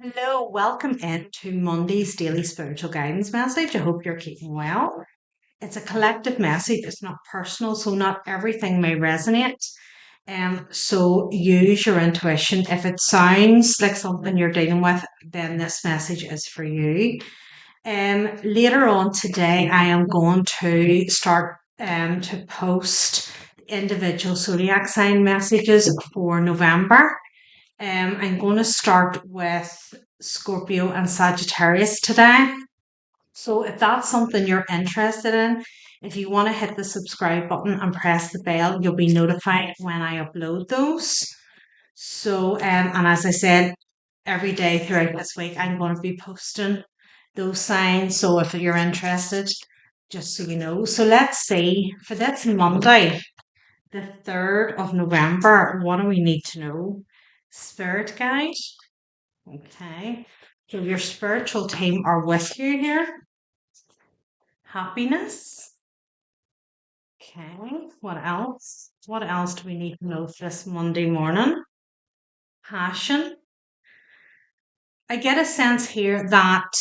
Hello, welcome into Monday's daily spiritual guidance message. I hope you're keeping well. It's a collective message, it's not personal, so not everything may resonate. So use your intuition. If it sounds like something you're dealing with, then this message is for you. Later on today, I am going to start to post individual zodiac sign messages for November. I'm going to start with Scorpio and Sagittarius today. So, if that's something you're interested in, if you want to hit the subscribe button and press the bell, you'll be notified when I upload those. And as I said, every day throughout this week, I'm going to be posting those signs. So, if you're interested, just so you know. So, let's see for this Monday, the 3rd of November, what do we need to know? Spirit guide. Okay. So your spiritual team are with you here. Happiness. Okay. What else? What else do we need to know this Monday morning? Passion. I get a sense here that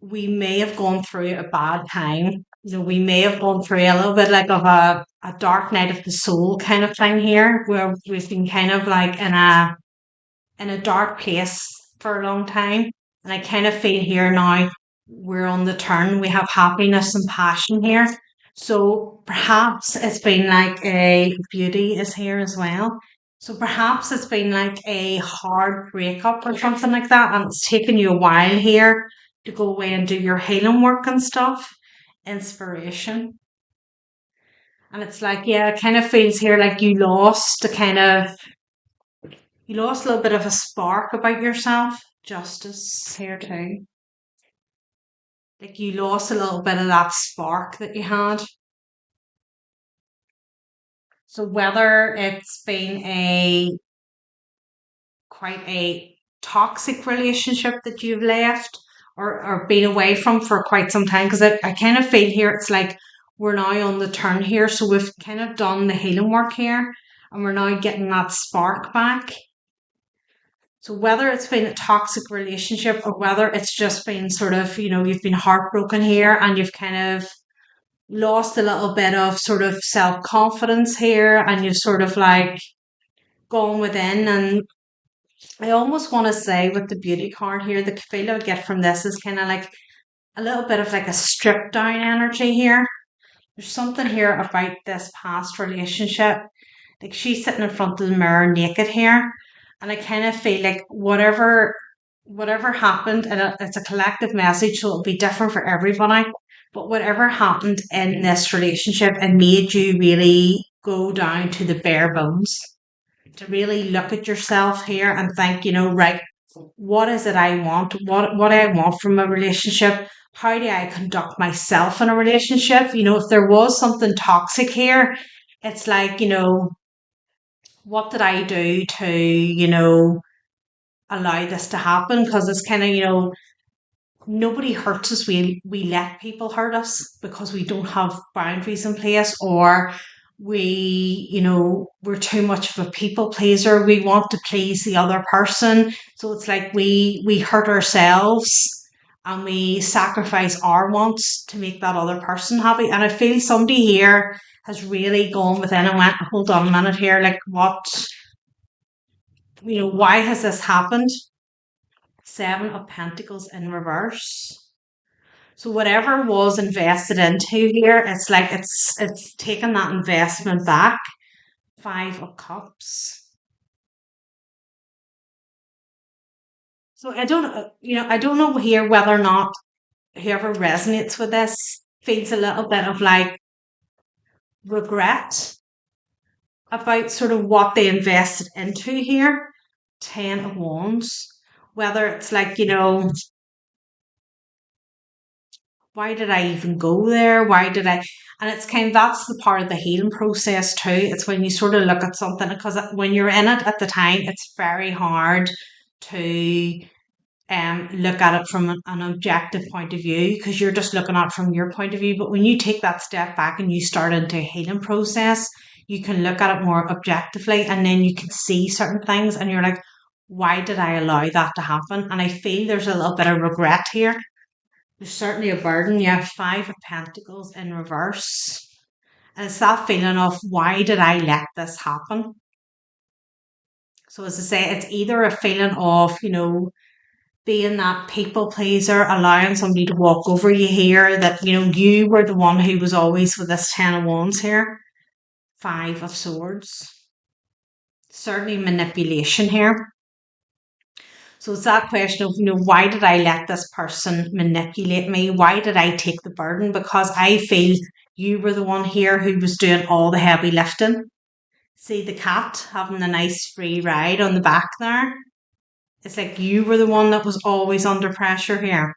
we may have gone through a bad time. We may have gone through a little bit like of a dark night of the soul kind of thing here, where we've been kind of like in a dark place for a long time. And I kind of feel here now we're on the turn. We have happiness and passion here. So perhaps it's been like a beauty is here as well. So perhaps it's been like a hard breakup or something like that. And it's taken you a while here to go away and do your healing work and stuff. Inspiration. And it's like, yeah, it kind of feels here like you lost a little bit of a spark about yourself. Justice here too. Like you lost a little bit of that spark that you had. So whether it's been a quite a toxic relationship that you've left or been away from for quite some time, because I kind of feel here it's like we're now on the turn here. So we've kind of done the healing work here and we're now getting that spark back. So whether it's been a toxic relationship or whether it's just been sort of, you've been heartbroken here and you've kind of lost a little bit of sort of self confidence here and you've sort of like gone within. And I almost want to say with the beauty card here, the feel I would get from this is kind of like a little bit of like a stripped down energy here. There's something here about this past relationship. Like she's sitting in front of the mirror naked here. And I kind of feel like whatever happened, and it's a collective message, so it'll be different for everybody. But whatever happened in this relationship and made you really go down to the bare bones to really look at yourself here and think, right, what is it I want? What do I want from a relationship? How do I conduct myself in a relationship? If there was something toxic here, it's like, what did I do to, allow this to happen? Because it's kind of, nobody hurts us. We let people hurt us because we don't have boundaries in place, or we're too much of a people pleaser. We want to please the other person. So it's like we hurt ourselves and we sacrifice our wants to make that other person happy. And I feel somebody here has really gone within and went, hold on a minute here, like what, why has this happened? Seven of Pentacles in reverse. So whatever was invested into here, it's like it's taking that investment back. Five of Cups. So I don't know here whether or not whoever resonates with this feels a little bit of like regret about sort of what they invested into here. Ten of Wands. Whether it's like, why did I even go there? Why did I? And it's kind of that's the part of the healing process too. It's when you sort of look at something because when you're in it at the time, it's very hard to look at it from an objective point of view because you're just looking at it from your point of view. But when you take that step back and you start into a healing process, you can look at it more objectively and then you can see certain things and you're like, why did I allow that to happen? And I feel there's a little bit of regret here. There's certainly a burden. You have Five of Pentacles in reverse. And it's that feeling of, why did I let this happen? So as I say, it's either a feeling of, being that people pleaser, allowing somebody to walk over you here, that, you were the one who was always with this Ten of Wands here. Five of Swords. Certainly manipulation here. So it's that question of, why did I let this person manipulate me? Why did I take the burden? Because I feel you were the one here who was doing all the heavy lifting. See the cat having the nice free ride on the back there? It's like you were the one that was always under pressure here.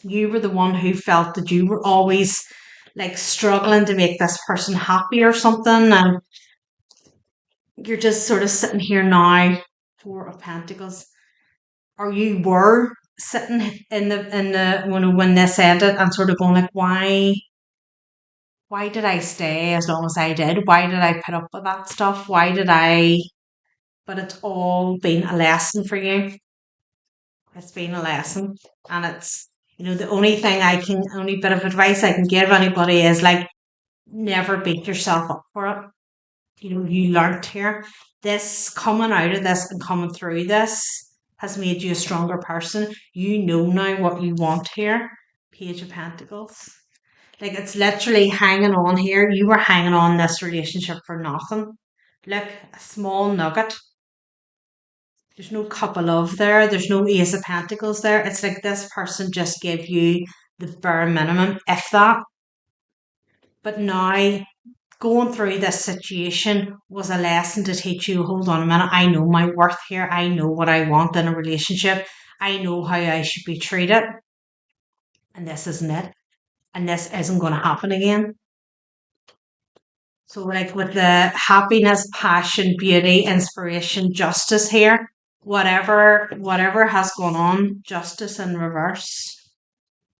You were the one who felt that you were always like struggling to make this person happy or something. And you're just sort of sitting here now, Four of Pentacles. Or you were sitting in the when this ended and sort of going like, why did I stay as long as I did? Why did I put up with that stuff? Why did I? But it's all been a lesson for you. It's been a lesson, and it's the only bit of advice I can give anybody is like, never beat yourself up for it. You learnt here. This coming out of this and coming through this has made you a stronger person. You know now what you want here. Page of Pentacles. Like, it's literally hanging on here. You were hanging on this relationship for nothing. Look, a small nugget. There's no cup of love there. There's no Ace of Pentacles there. It's like this person just gave you the bare minimum, if that. But now, going through this situation was a lesson to teach you, hold on a minute, I know my worth here. I know what I want in a relationship. I know how I should be treated. And this isn't it. And this isn't going to happen again. So, like with the happiness, passion, beauty, inspiration, justice here, whatever has gone on, justice in reverse.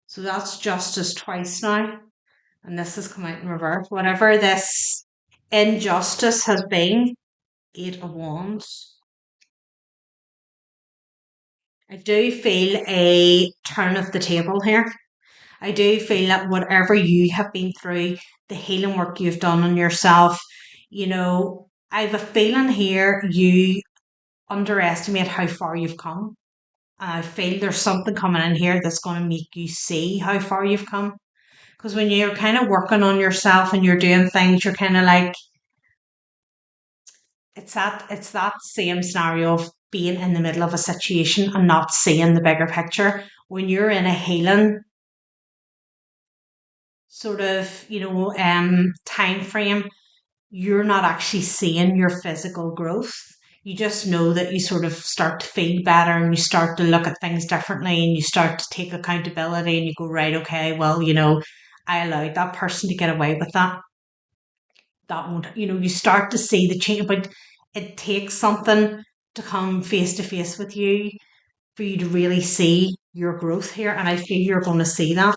So that's justice twice now. And this has come out in reverse. Whatever this injustice has been, Eight of Wands. I do feel a turn of the table here. I do feel that whatever you have been through, the healing work you've done on yourself, I have a feeling here you underestimate how far you've come. I feel there's something coming in here that's going to make you see how far you've come. Because when you're kind of working on yourself and you're doing things, you're kind of like, it's that same scenario of being in the middle of a situation and not seeing the bigger picture. When you're in a healing sort of time frame, you're not actually seeing your physical growth. You just know that you sort of start to feel better and you start to look at things differently and you start to take accountability and you go, right, okay, well, I allowed that person to get away with that. That won't, you start to see the change, but it takes something to come face to face with you for you to really see your growth here. And I feel you're going to see that.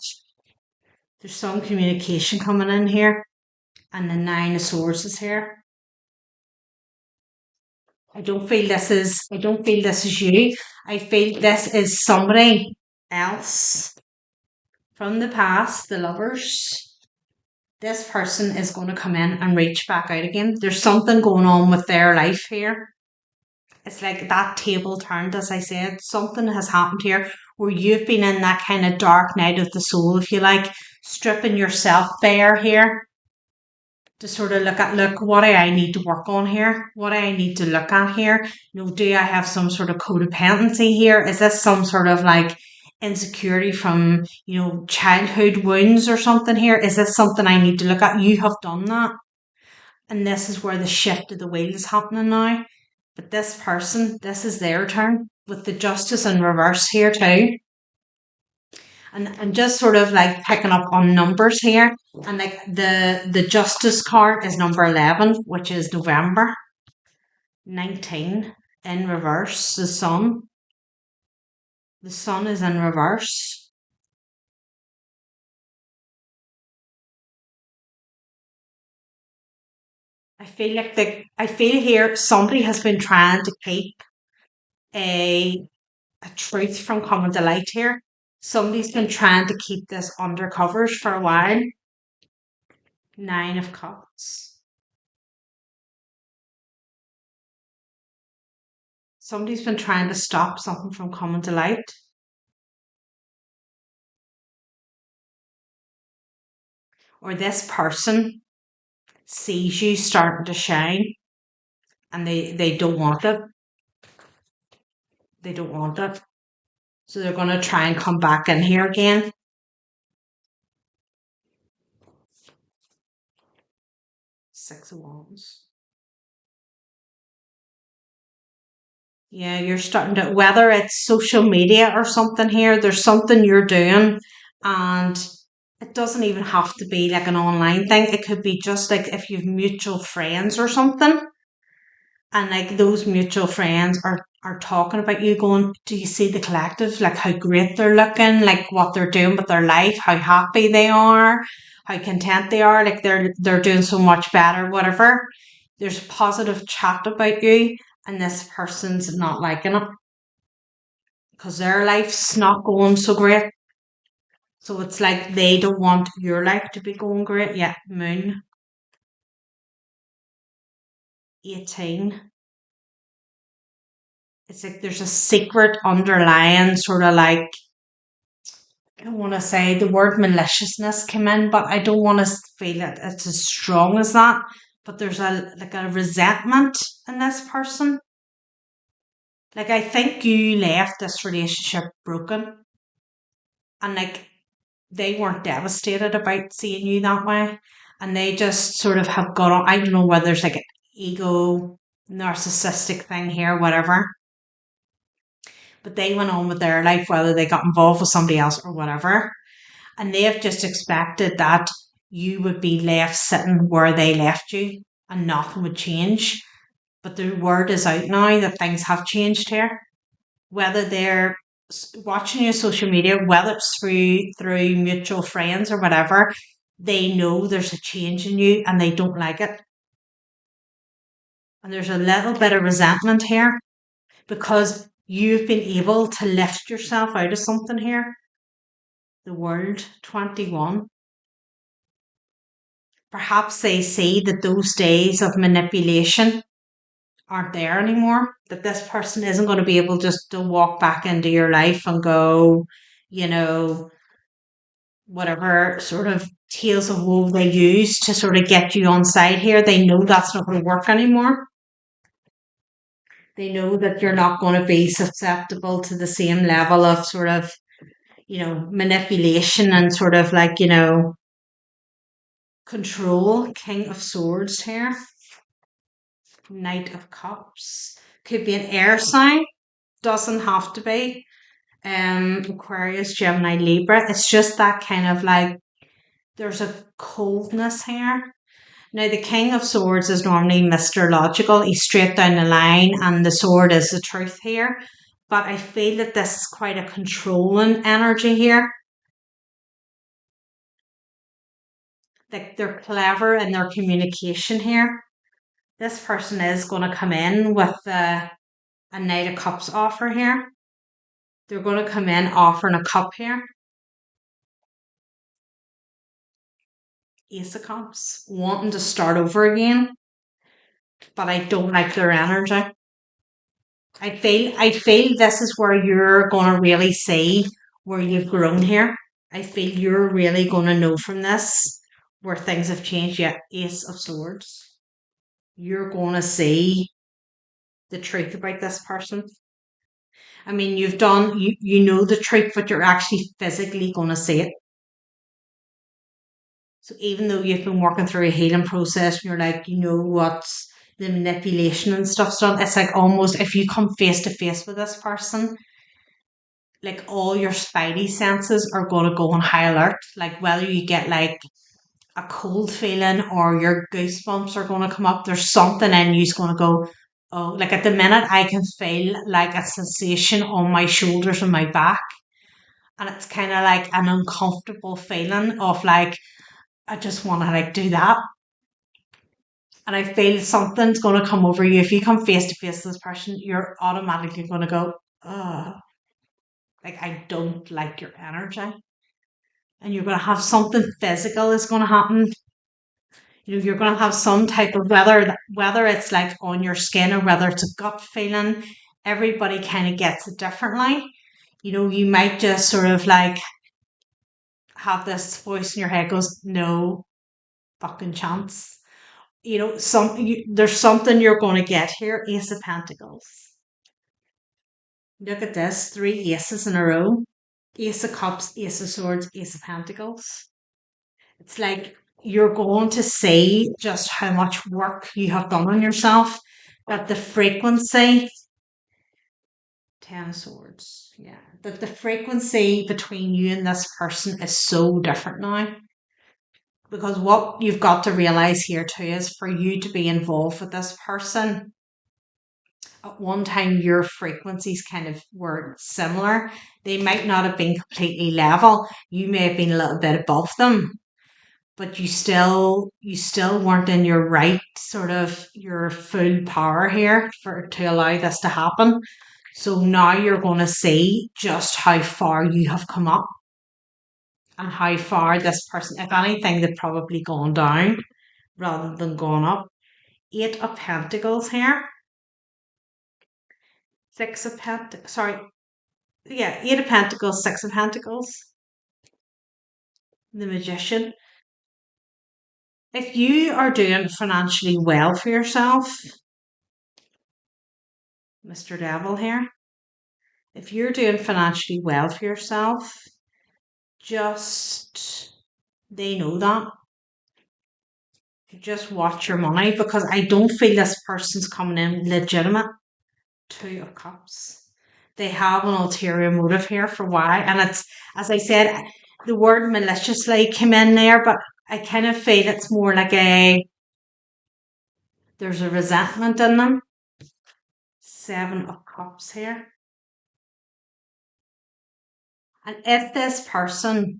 There's some communication coming in here. And the Nine of Swords is here. I don't feel this is you. I feel this is somebody else from the past, the lovers. This person is going to come in and reach back out again. There's something going on with their life here. It's like that table turned, as I said. Something has happened here where you've been in that kind of dark night of the soul, if you like, stripping yourself bare here to sort of look, what do I need to work on here? What do I need to look at here? Do I have some sort of codependency here? Is this some sort of like insecurity from, childhood wounds or something here? Is this something I need to look at? You have done that. And this is where the shift of the wheel is happening now. But this person, this is their turn with the justice in reverse here too. And just sort of like picking up on numbers here. And like the justice card is number 11, which is November. 19 in reverse, the sun. The sun is in reverse. I feel here somebody has been trying to keep a truth from coming to light here. Somebody's been trying to keep this under covers for a while. 9 of Cups. Somebody's been trying to stop something from coming to light. Or this person sees you starting to shine and they don't want it. They don't want it. So they're going to try and come back in here again. 6 of Wands. Yeah, you're starting to, whether it's social media or something here, there's something you're doing, and it doesn't even have to be like an online thing. It could be just like if you've mutual friends or something, and like those mutual friends are talking about you, going, do you see the collective, like how great they're looking, like what they're doing with their life, how happy they are, how content they are, like they're doing so much better, whatever. There's positive chat about you, and this person's not liking it because their life's not going so great. So it's like they don't want your life to be going great. Yeah, Moon. 18. It's like there's a secret underlying sort of like, I don't want to say the word maliciousness came in, but I don't want to feel it it's as strong as that. But there's a resentment in this person. Like I think you left this relationship broken, and like they weren't devastated about seeing you that way, and they just sort of have got on. I don't know whether there's like an ego narcissistic thing here, whatever. But they went on with their life, whether they got involved with somebody else or whatever. And they've just expected that you would be left sitting where they left you and nothing would change. But the word is out now that things have changed here. Whether they're watching your social media, whether it's through mutual friends or whatever, they know there's a change in you and they don't like it. And there's a little bit of resentment here because you've been able to lift yourself out of something here. The World. 21. Perhaps they see that those days of manipulation aren't there anymore, that this person isn't going to be able just to walk back into your life and go, you know, whatever sort of tales of woe they use to sort of get you on side here. They know that's not going to work anymore. They know that you're not going to be susceptible to the same level of sort of, manipulation and sort of like, control. King of Swords here. Knight of Cups. Could be an air sign. Doesn't have to be. Aquarius, Gemini, Libra. It's just that kind of like there's a coldness here. Now the King of Swords is normally Mr. Logical. He's straight down the line, and the sword is the truth here. But I feel that this is quite a controlling energy here. Like they're clever in their communication here. This person is going to come in with a Knight of Cups offer here. They're going to come in offering a cup here. Ace of Cups, wanting to start over again, but I don't like their energy. I feel this is where you're gonna really see where you've grown here. I feel you're really gonna know from this where things have changed. Yeah, Ace of Swords. You're gonna see the truth about this person. I mean, you know the truth, but you're actually physically gonna see it. So even though you've been working through a healing process, you're like, what's the manipulation and stuff's done. It's like almost if you come face to face with this person, like all your spidey senses are going to go on high alert. Like whether you get like a cold feeling or your goosebumps are going to come up, there's something in you's going to go, oh, like at the minute I can feel like a sensation on my shoulders and my back. And it's kind of like an uncomfortable feeling of like, I just want to like do that. And I feel something's going to come over you. If you come face to face with this person, you're automatically going to go, ugh, like I don't like your energy. And you're going to have something physical is going to happen. You're going to have some type of whether it's like on your skin or whether it's a gut feeling. Everybody kind of gets it differently. You might just sort of like have this voice in your head goes, no fucking chance. There's something you're going to get here. Ace of Pentacles. Look at this, three aces in a row. Ace of Cups, Ace of Swords, Ace of Pentacles. It's like you're going to see just how much work you have done on yourself. That the frequency, Ten of Swords, yeah. That the frequency between you and this person is so different now. Because what you've got to realize here too is for you to be involved with this person, at one time your frequencies kind of were similar. They might not have been completely level. You may have been a little bit above them, but you still weren't in your right sort of your full power here for to allow this to happen. So now you're going to see just how far you have come up and how far this person, if anything, they've probably gone down rather than gone up. Eight of Pentacles here. Six of Pentacles. Sorry. Yeah, Eight of Pentacles, Six of Pentacles. The Magician. If you are doing financially well for yourself, Mr. Devil here, if you're doing financially well for yourself, just they know that. Just watch your money because I don't feel this person's coming in legitimate. Two of Cups. They have an ulterior motive here for why. And it's, as I said, the word maliciously came in there, but I kind of feel it's more like there's a resentment in them. Seven of Cups here. And if this person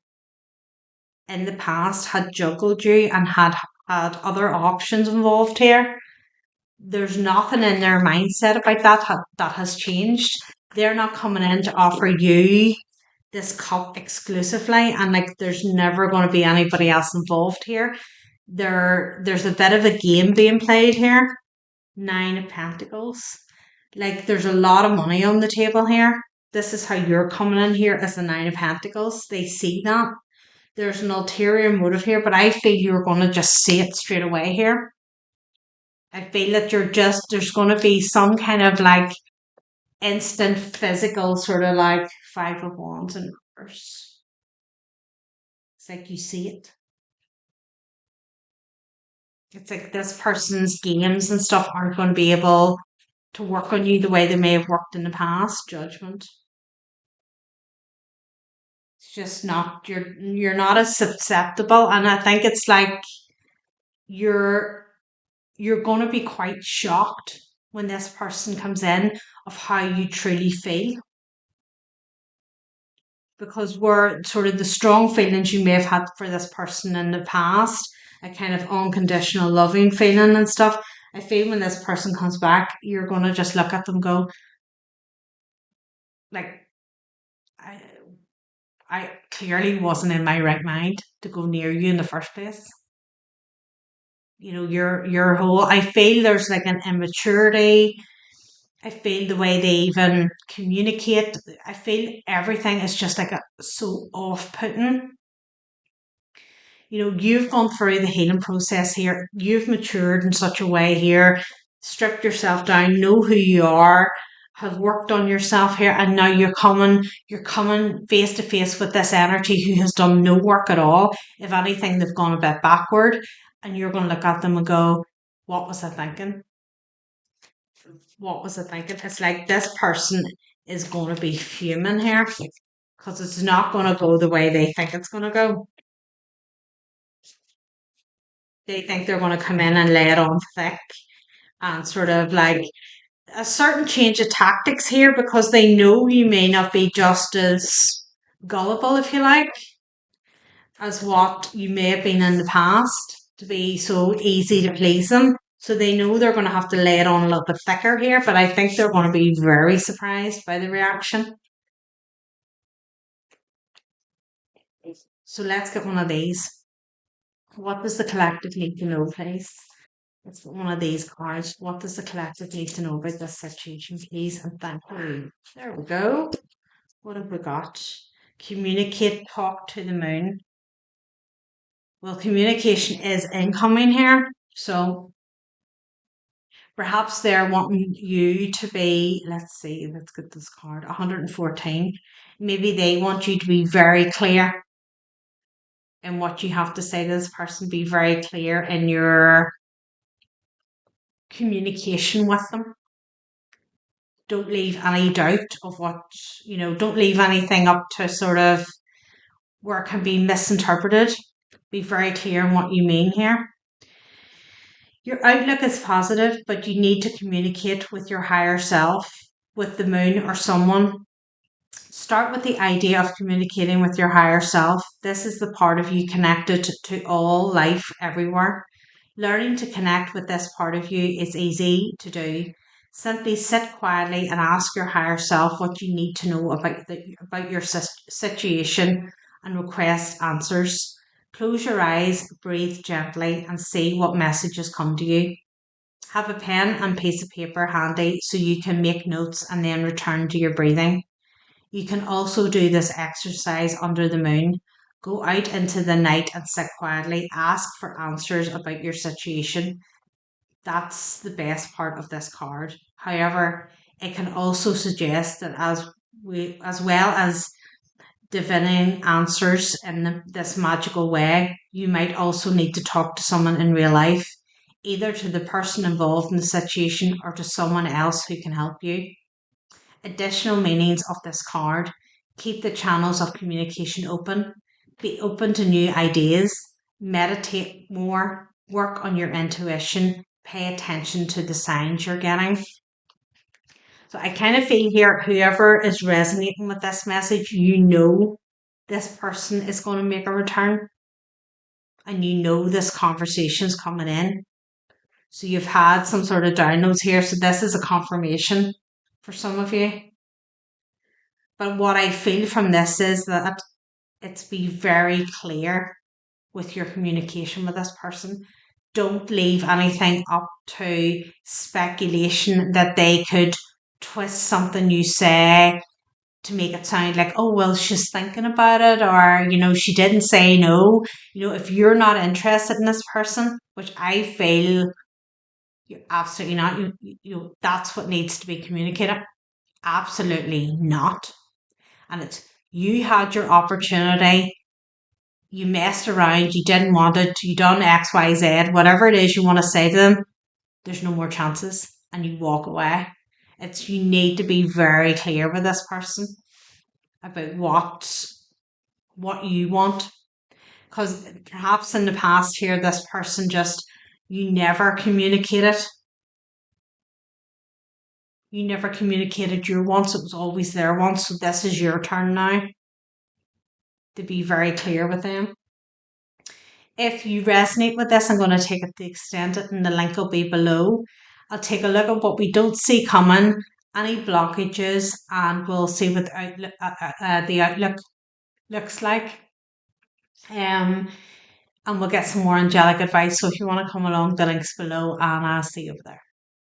in the past had juggled you and had other options involved here, there's nothing in their mindset about that has changed. They're not coming in to offer you this cup exclusively, and like there's never going to be anybody else involved here. There's a bit of a game being played here. Nine of Pentacles. Like there's a lot of money on the table here. This is how you're coming in here as the Nine of Pentacles. They see that. There's an ulterior motive here, but I feel you're going to just see it straight away here. I feel that there's going to be some kind of like instant physical sort of like Five of Wands in reverse. It's like you see it. It's like this person's games and stuff aren't going to be able to work on you the way they may have worked in the past. Judgment. It's just not you're not as susceptible, and I think it's like you're you're going to be quite shocked when this person comes in of how you truly feel. Because we're sort of the strong feelings you may have had for this person in the past, a kind of unconditional loving feeling and stuff. I feel when this person comes back, you're going to just look at them go, like, I, I clearly wasn't in my right mind to go near you in the first place. Your whole, I feel there's like an immaturity. I feel the way they even communicate. I feel everything is just like so off putting. You've gone through the healing process here. You've matured in such a way here, stripped yourself down, know who you are, have worked on yourself here, and now you're coming face to face with this energy who has done no work at all. If anything, they've gone a bit backward, and you're going to look at them and go, what was I thinking? What was I thinking? It's like this person is going to be fuming here because it's not going to go the way they think it's going to go. They think they're going to come in and lay it on thick and sort of like a certain change of tactics here because they know you may not be just as gullible, if you like, as what you may have been in the past to be so easy to please them. So they know they're going to have to lay it on a little bit thicker here, but I think they're going to be very surprised by the reaction. So let's get one of these. What does the collective need to know, please? Let's get one of these cards. What does the collective need to know about this situation, please? And thank you. There we go. What have we got? Communicate, talk to the moon. Well, communication is incoming here. So perhaps they're wanting you to be, let's see, let's get this card, 114. Maybe they want you to be very clear in what you have to say to this person. Be very clear in your communication with them. Don't leave any doubt of what, don't leave anything up to sort of where it can be misinterpreted. Be very clear in what you mean here. Your outlook is positive, but you need to communicate with your higher self, with the moon or someone. Start with the idea of communicating with your higher self. This is the part of you connected to all life everywhere. Learning to connect with this part of you is easy to do. Simply sit quietly and ask your higher self what you need to know about your situation and request answers. Close your eyes, breathe gently, and see what messages come to you. Have a pen and piece of paper handy so you can make notes and then return to your breathing. You can also do this exercise under the moon. Go out into the night and sit quietly. Ask for answers about your situation. That's the best part of this card. However, it can also suggest that as well as divining answers in this magical way, you might also need to talk to someone in real life, either to the person involved in the situation or to someone else who can help you. Additional meanings of this card: keep the channels of communication open, be open to new ideas, meditate more, work on your intuition, pay attention to the signs you're getting. So I kind of feel here, whoever is resonating with this message, this person is going to make a return, and this conversation is coming in. So you've had some sort of downloads here. So this is a confirmation for some of you. But what I feel from this is that it's be very clear with your communication with this person. Don't leave anything up to speculation that they could twist something you say to make it sound like, oh, well, she's thinking about it, or, she didn't say no. If you're not interested in this person, which I feel you're absolutely not, that's what needs to be communicated. Absolutely not. And it's, you had your opportunity, you messed around, you didn't want it, you done X, Y, Z, whatever it is you want to say to them, there's no more chances, and you walk away. You need to be very clear with this person about what you want. Because perhaps in the past here, this person you never communicated. You never communicated your wants. It was always their wants. So this is your turn now to be very clear with them. If you resonate with this, I'm going to take it to extend it, and the link will be below. I'll take a look at what we don't see coming, any blockages, and we'll see what the outlook looks like. And we'll get some more angelic advice. So if you want to come along, the link's below, and I'll see you over there.